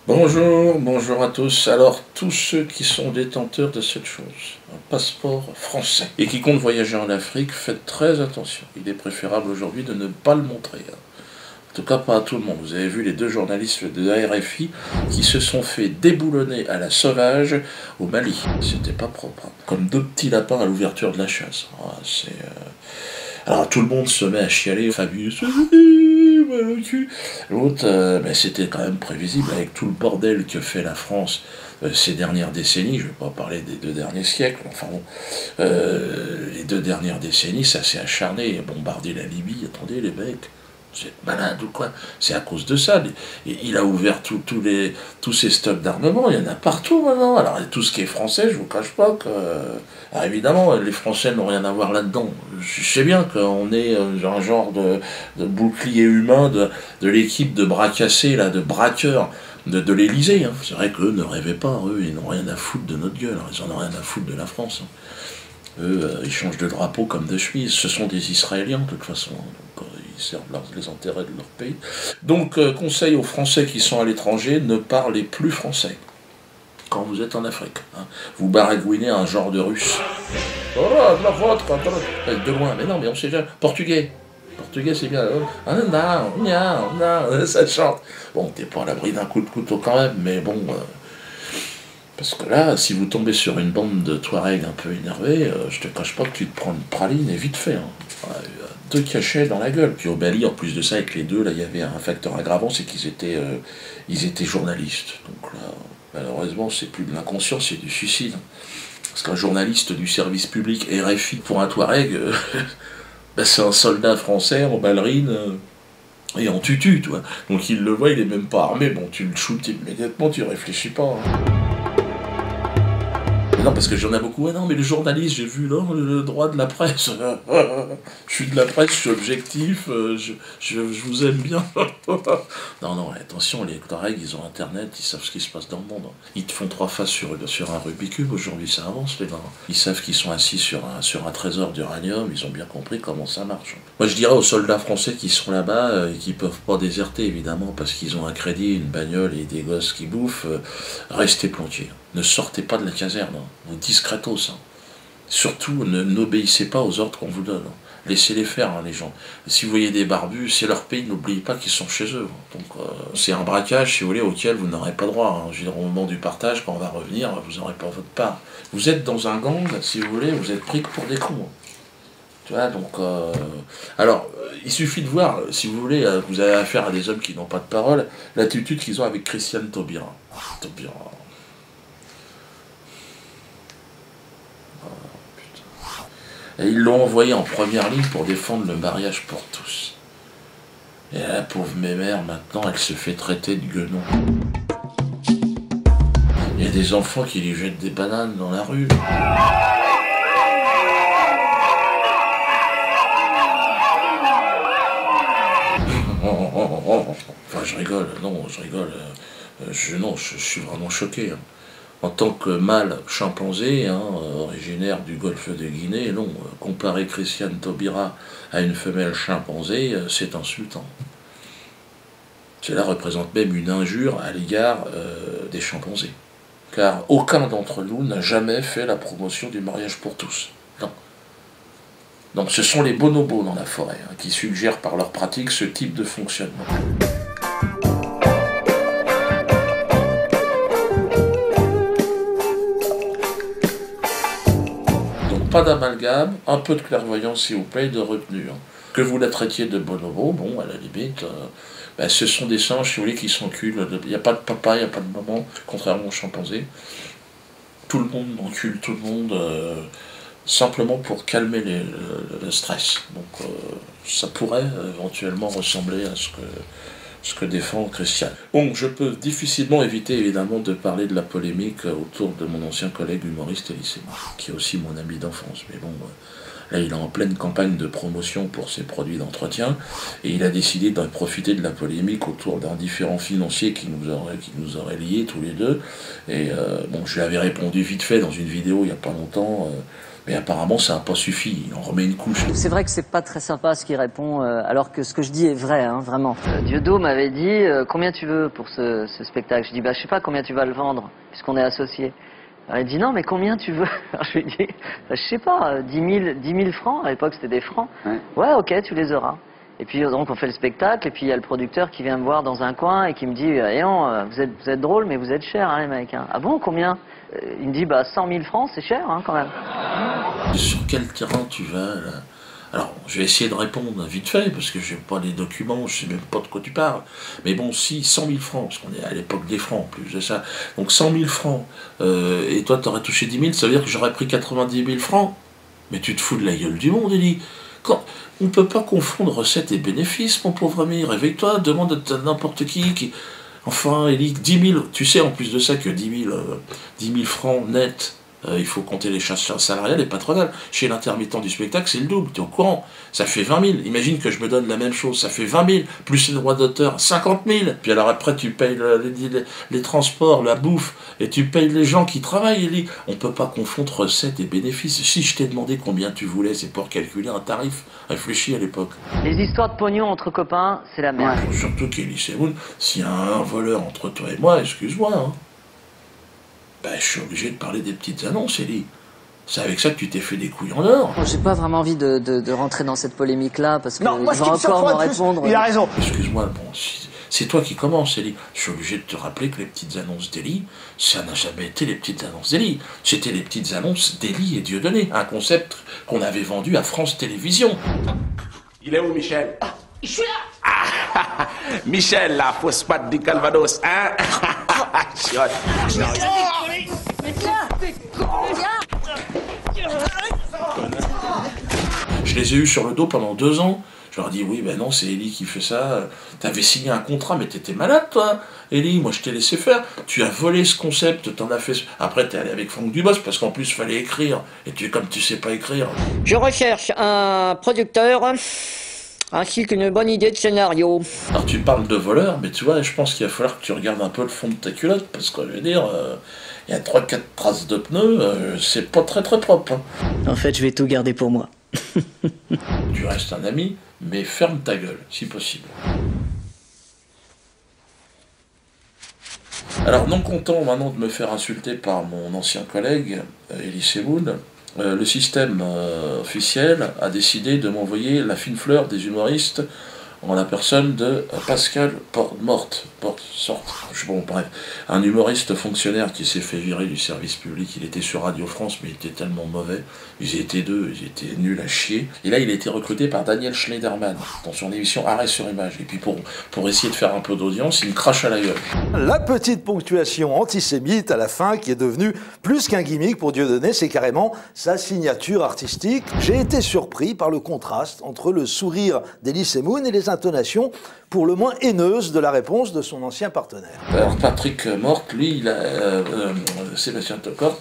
Bonjour, bonjour à tous. Alors, tous ceux qui sont détenteurs de cette chose, un passeport français, et qui comptent voyager en Afrique, faites très attention. Il est préférable aujourd'hui de ne pas le montrer, hein. En tout cas, pas à tout le monde. Vous avez vu les deux journalistes de la RFI qui se sont fait déboulonner à la sauvage au Mali. C'était pas propre, hein. Comme deux petits lapins à l'ouverture de la chasse. Ah, alors tout le monde se met à chialer, Fabius, l'autre, ben, c'était quand même prévisible avec tout le bordel que fait la France ces dernières décennies. Je ne vais pas parler des 2 derniers siècles, enfin bon, les 2 dernières décennies, ça s'est acharné, bombarder la Libye. Attendez les mecs, vous êtes malades ou quoi? C'est à cause de ça. Il a ouvert tous ces stocks d'armement, il y en a partout maintenant. Alors tout ce qui est français, je vous cache pas que... Alors évidemment, les Français n'ont rien à voir là-dedans. Je sais bien qu'on est un genre de bouclier humain de l'équipe de bras cassés, là, de braqueurs de l'Elysée, hein. C'est vrai qu'eux ne rêvaient pas, eux, ils n'ont rien à foutre de notre gueule, hein. Ils en ont rien à foutre de la France, hein. Eux, ils changent de drapeau comme de chemise. Ce sont des Israéliens, de toute façon, hein. Donc, ils servent les intérêts de leur pays. Donc, conseil aux Français qui sont à l'étranger, ne parlez plus français quand vous êtes en Afrique, hein. Vous baragouinez un genre de russe. Oh là, de la vôtre, de loin, mais non, mais on sait déjà. Portugais. Portugais, c'est bien. Ah, non, non, non, ça chante. Bon, t'es pas à l'abri d'un coup de couteau quand même, mais bon. Parce que là, si vous tombez sur une bande de Touaregs un peu énervés, je te cache pas que tu te prends une praline et vite fait, hein. Ouais, 2 cachets dans la gueule. Puis au Bali, en plus de ça, avec les deux, là, il y avait un facteur aggravant, c'est ils étaient journalistes. Donc là, malheureusement, c'est plus de l'inconscient, c'est du suicide. Parce qu'un journaliste du service public RFI pour un Touareg, ben, c'est un soldat français en ballerine et en tutu, tu vois. Donc il le voit, il est même pas armé, bon, tu le shootes immédiatement, tu réfléchis pas, hein. Non, parce que j'en ai beaucoup. Ah non, mais le journaliste, j'ai vu là, le droit de la presse. Je suis de la presse, je suis objectif, je vous aime bien. Non, non, attention, les Touaregs, ils ont Internet, ils savent ce qui se passe dans le monde, hein. Ils te font 3 faces sur un Rubik's Cube, aujourd'hui ça avance, les gars. Ils savent qu'ils sont assis sur un trésor d'uranium, ils ont bien compris comment ça marche. Moi, je dirais aux soldats français qui sont là-bas et qui peuvent pas déserter, évidemment, parce qu'ils ont un crédit, une bagnole et des gosses qui bouffent, restez planqués. Ne sortez pas de la caserne, hein. Vous discretos, hein. Surtout, n'obéissez pas aux ordres qu'on vous donne, hein. Laissez-les faire, hein, les gens. Si vous voyez des barbus, c'est leur pays, n'oubliez pas qu'ils sont chez eux, hein. Donc, c'est un braquage, si vous voulez, auquel vous n'aurez pas droit, hein. Je veux dire, au moment du partage, quand on va revenir, vous n'aurez pas votre part. Vous êtes dans un gang, si vous voulez, vous êtes pris pour des cons, hein. Tu vois, donc... alors, il suffit de voir, si vous voulez, vous avez affaire à des hommes qui n'ont pas de parole, l'attitude qu'ils ont avec Christiane Taubira. Taubira... Et ils l'ont envoyé en première ligne pour défendre le mariage pour tous. Et la pauvre mémère, maintenant, elle se fait traiter de guenon. Il y a des enfants qui lui jettent des bananes dans la rue. Enfin, je rigole, non, je rigole. Non, je suis vraiment choqué, hein. En tant que mâle chimpanzé, hein, originaire du golfe de Guinée, non, comparer Christiane Taubira à une femelle chimpanzé, c'est insultant. Cela représente même une injure à l'égard des chimpanzés. Car aucun d'entre nous n'a jamais fait la promotion du mariage pour tous. Non. Donc ce sont les bonobos dans la forêt, hein, qui suggèrent par leur pratique ce type de fonctionnement. Donc pas d'amalgame, un peu de clairvoyance s'il vous plaît, de retenue, hein. Que vous la traitiez de bonobo, bon, à la limite, ben, ce sont des singes, si vous voulez, qui s'enculent. Il n'y a pas de papa, il n'y a pas de maman, contrairement aux chimpanzés. Tout le monde encule tout le monde, simplement pour calmer le stress. Donc ça pourrait éventuellement ressembler à ce que défend Christian. Bon, je peux difficilement éviter évidemment de parler de la polémique autour de mon ancien collègue humoriste Elie Semoun, qui est aussi mon ami d'enfance. Mais bon, là il est en pleine campagne de promotion pour ses produits d'entretien, et il a décidé d'en profiter de la polémique autour d'un différend financier qui nous aurait liés tous les deux. Et bon, je lui avais répondu vite fait dans une vidéo il n'y a pas longtemps, Mais apparemment, ça n'a pas suffi. Il en remet une couche. C'est vrai que c'est pas très sympa ce qu'il répond, alors que ce que je dis est vrai, hein, vraiment. Dieudo m'avait dit combien tu veux pour ce spectacle. Je dis bah je sais pas combien tu vas le vendre puisqu'on est associés. Alors, il dit non mais combien tu veux. Alors, je lui dis bah, je sais pas 10 000 francs. À l'époque c'était des francs. Ouais ok tu les auras. Et puis donc on fait le spectacle et puis il y a le producteur qui vient me voir dans un coin et qui me dit eh non, vous êtes drôle mais vous êtes cher hein, les mecs. Hein. Ah bon combien? Il me dit bah 100 000 francs c'est cher hein, quand même. Sur quel terrain tu vas là? Alors, je vais essayer de répondre vite fait, parce que je n'ai pas les documents, je ne sais même pas de quoi tu parles. Mais bon, si, 100 000 francs, parce qu'on est à l'époque des francs, en plus de ça. Donc 100 000 francs, et toi, tu aurais touché 10 000, ça veut dire que j'aurais pris 90 000 francs. Mais tu te fous de la gueule du monde, Elie. On ne peut pas confondre recettes et bénéfices, mon pauvre ami. Réveille-toi, demande à n'importe qui... Enfin, Elie, 10 000, tu sais en plus de ça que 10 000 francs net... il faut compter les charges salariales et patronales. Chez l'intermittent du spectacle, c'est le double, tu es au courant. Ça fait 20 000. Imagine que je me donne la même chose, ça fait 20 000, plus les droits d'auteur, 50 000. Puis alors après, tu payes les transports, la bouffe, et tu payes les gens qui travaillent. On ne peut pas confondre recettes et bénéfices. Si je t'ai demandé combien tu voulais, c'est pour calculer un tarif. Réfléchis à l'époque. Les histoires de pognon entre copains, c'est la merde. Ouais. Surtout qu'Elie Semoun, s'il y a un voleur entre toi et moi, excuse-moi, hein. Ben, je suis obligé de parler des petites annonces, Elie. C'est avec ça que tu t'es fait des couilles en or. J'ai pas vraiment envie de rentrer dans cette polémique-là, parce que non, moi, il va encore me répondre. Il a raison. Excuse-moi, bon, c'est toi qui commences, Elie. Je suis obligé de te rappeler que les petites annonces d'Elie, ça n'a jamais été les petites annonces d'Elie. C'était les petites annonces d'Elie et Dieudonné, un concept qu'on avait vendu à France Télévisions. Il est où, Michel? Ah, je suis là. Ah, Michel, la fausse patte du Calvados, hein? Je les ai eus sur le dos pendant 2 ans. Je leur ai dit, oui, ben non, c'est Elie qui fait ça. T'avais signé un contrat, mais t'étais malade, toi. Elie, moi, je t'ai laissé faire. Tu as volé ce concept, t'en as fait... Après, t'es allé avec Franck Dubos, parce qu'en plus, il fallait écrire. Et comme tu sais pas écrire... Je recherche un producteur... ainsi qu'une bonne idée de scénario. Alors tu parles de voleur, mais tu vois, je pense qu'il va falloir que tu regardes un peu le fond de ta culotte, parce que je veux dire, il y a 3-4 traces de pneus, c'est pas très propre. Hein. En fait, je vais tout garder pour moi. Tu restes un ami, mais ferme ta gueule, si possible. Alors, non content maintenant de me faire insulter par mon ancien collègue, Elie Semoun, le système officiel a décidé de m'envoyer la fine fleur des humoristes en la personne de Pascal bon, bref, un humoriste fonctionnaire qui s'est fait virer du service public. Il était sur Radio France, mais il était tellement mauvais. Ils étaient deux, ils étaient nuls à chier. Et là, il a été recruté par Daniel Schneiderman dans son émission Arrêt sur Image. Et puis pour essayer de faire un peu d'audience, il me crache à la gueule. La petite ponctuation antisémite à la fin, qui est devenue plus qu'un gimmick pour Dieudonné, c'est carrément sa signature artistique. J'ai été surpris par le contraste entre le sourire d'Elie Semoun et les intonations pour le moins haineuses de la réponse de son ancien partenaire. Alors Patrick Mort, lui, Sébastien Toport,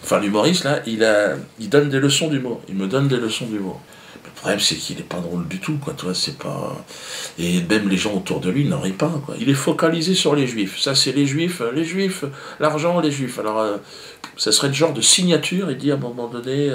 enfin l'humoriste là, il donne des leçons d'humour. Il me donne des leçons d'humour. Le problème c'est qu'il est pas drôle du tout, quoi. Toi, c'est pas. Et même les gens autour de lui n'en rient pas, quoi. Il est focalisé sur les juifs. Ça, c'est les juifs, l'argent, les juifs. Alors, ça serait le genre de signature. Il dit à un moment donné,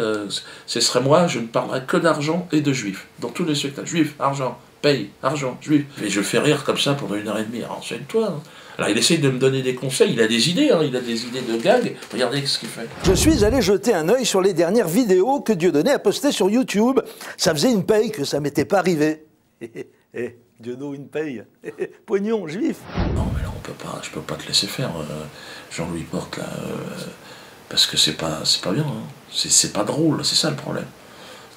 ce serait moi, je ne parlerai que d'argent et de juifs dans tous les spectacles. Juifs, argent. Paye, argent, juif. Et je fais rire comme ça pendant 1h30. Renseigne-toi. Hein. Alors il essaye de me donner des conseils, il a des idées, hein, il a des idées de gag. Regardez ce qu'il fait. Je suis allé jeter un œil sur les dernières vidéos que Dieudonné a postées sur YouTube. Ça faisait une paye que ça m'était pas arrivé. Dieudonné, une paye. Pognon, juif. Non mais là je peux pas te laisser faire, Jean-Louis Porte là, parce que c'est pas bien. Hein. C'est pas drôle, c'est ça le problème.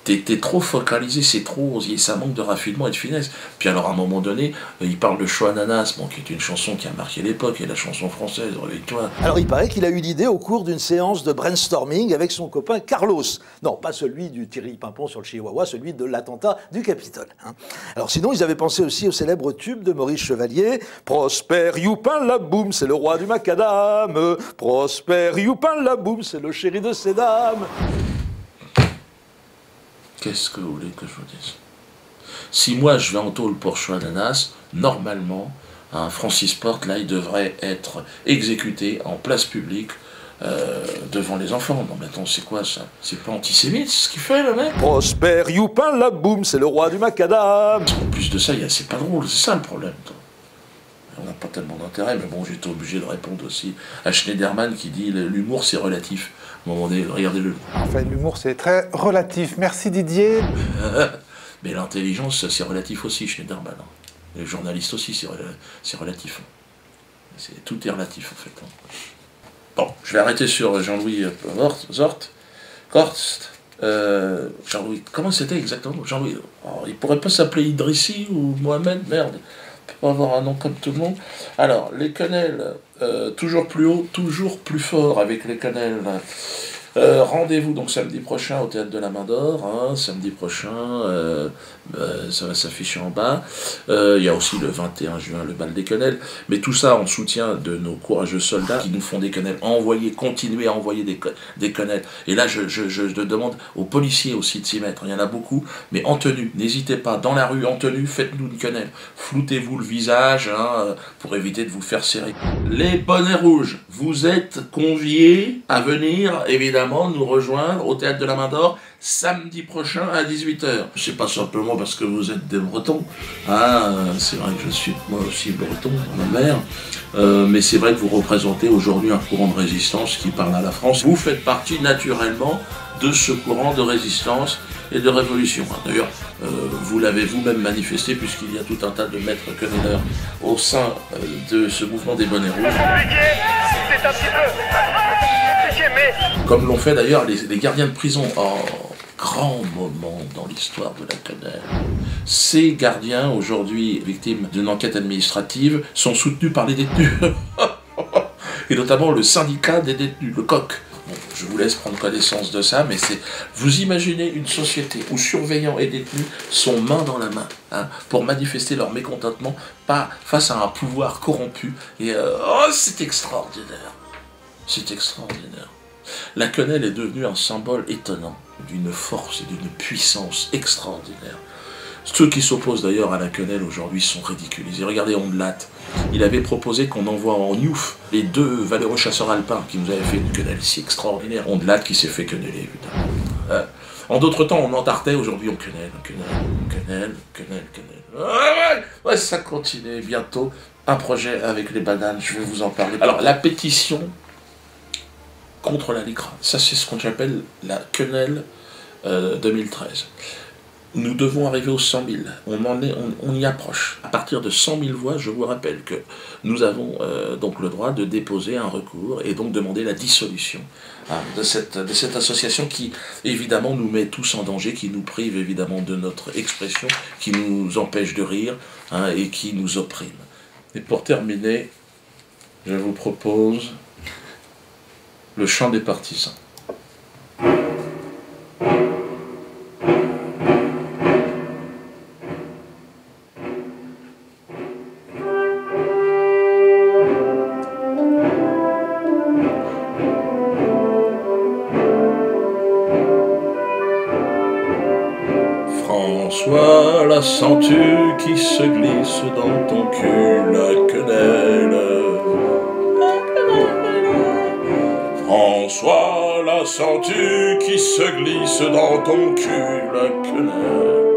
T'es trop focalisé, c'est trop, ça manque de raffinement et de finesse. Puis alors à un moment donné, il parle de Choix Ananas, bon, qui est une chanson qui a marqué l'époque, et la chanson française, réveille-toi. Alors il paraît qu'il a eu l'idée au cours d'une séance de brainstorming avec son copain Carlos. Non, pas celui du Thierry Pimpon sur le Chihuahua, celui de l'attentat du Capitole. Hein. Alors sinon, ils avaient pensé aussi au célèbre tube de Maurice Chevalier, Prosper Youpin la boum, c'est le roi du macadam. Prosper Youpin la boum, c'est le chéri de ces dames. Qu'est-ce que vous voulez que je vous dise? Si moi je vais en tôle pour Choix Ananas, normalement, Francis Porte, là, il devrait être exécuté en place publique devant les enfants. Non mais attends, c'est quoi ça? C'est pas antisémite ce qu'il fait le mec? Prosper Youpin la boum, c'est le roi du macadam. En plus de ça, c'est pas drôle, c'est ça le problème. On n'a pas tellement d'intérêt, mais bon, j'étais obligé de répondre aussi à Schneiderman qui dit l'humour c'est relatif. À un moment donné, regardez-le. Enfin, l'humour c'est très relatif. Merci Didier. Mais l'intelligence c'est relatif aussi, Schneiderman. Les journalistes aussi c'est relatif. Tout est relatif en fait. Bon, je vais arrêter sur Jean-Louis Korst. Jean-Louis, comment c'était exactement Jean-Louis, il pourrait pas s'appeler Idrissi ou Mohamed, merde. Pas avoir un nom comme tout le monde. Alors, les quenelles, toujours plus haut, toujours plus fort avec les quenelles. Rendez-vous donc samedi prochain au Théâtre de la Main d'Or, hein, samedi prochain, ça va s'afficher en bas. Il y a aussi le 21 juin le bal des quenelles, mais tout ça en soutien de nos courageux soldats qui nous font des quenelles. Continuez à envoyer des quenelles. Et là, je demande aux policiers aussi de s'y mettre. Il y en a beaucoup, mais en tenue. N'hésitez pas, dans la rue, en tenue, faites-nous une quenelle. Floutez-vous le visage hein, pour éviter de vous faire serrer. Les bonnets rouges, vous êtes conviés à venir, évidemment, nous rejoindre au Théâtre de la Main d'Or samedi prochain à 18h. C'est pas simplement parce que vous êtes des Bretons, hein, c'est vrai que je suis moi aussi breton, ma mère, mais c'est vrai que vous représentez aujourd'hui un courant de résistance qui parle à la France. Vous faites partie naturellement de ce courant de résistance et de révolution. D'ailleurs, vous l'avez vous-même manifesté puisqu'il y a tout un tas de maîtres quenelleurs au sein de ce mouvement des bonnets rouges. C'est un petit peu compliqué, mais... Comme l'ont fait d'ailleurs les gardiens de prison. Oh, grand moment dans l'histoire de la quenelle. Ces gardiens, aujourd'hui victimes d'une enquête administrative, sont soutenus par les détenus. Et notamment le syndicat des détenus, le COQ. Bon, je vous laisse prendre connaissance de ça, mais vous imaginez une société où surveillants et détenus sont main dans la main hein, pour manifester leur mécontentement face à un pouvoir corrompu. Et c'est extraordinaire. C'est extraordinaire. La quenelle est devenue un symbole étonnant d'une force et d'une puissance extraordinaire. Ceux qui s'opposent d'ailleurs à la quenelle aujourd'hui sont ridiculisés. Regardez Ondelat, il avait proposé qu'on envoie en Newf les deux valeureux chasseurs alpins qui nous avaient fait une quenelle si extraordinaire. Ondelat qui s'est fait queneller, putain. En d'autres temps, on entartait, aujourd'hui on quenelle. Ouais, ça continue. Bientôt, un projet avec les bananes, je vais vous en parler. Alors, la pétition contre la LICRA, ça c'est ce qu'on appelle la quenelle 2013. Nous devons arriver aux 100 000. On y approche. À partir de 100 000 voix, je vous rappelle que nous avons donc le droit de déposer un recours et donc demander la dissolution hein, de cette association qui, évidemment, nous met tous en danger, qui nous prive, évidemment, de notre expression, qui nous empêche de rire hein, et qui nous opprime. Et pour terminer, je vous propose le chant des partisans. François, la sens-tu qui se glisse dans ton cul, la quenelle? François, la sens-tu qui se glisse dans ton cul, la quenelle?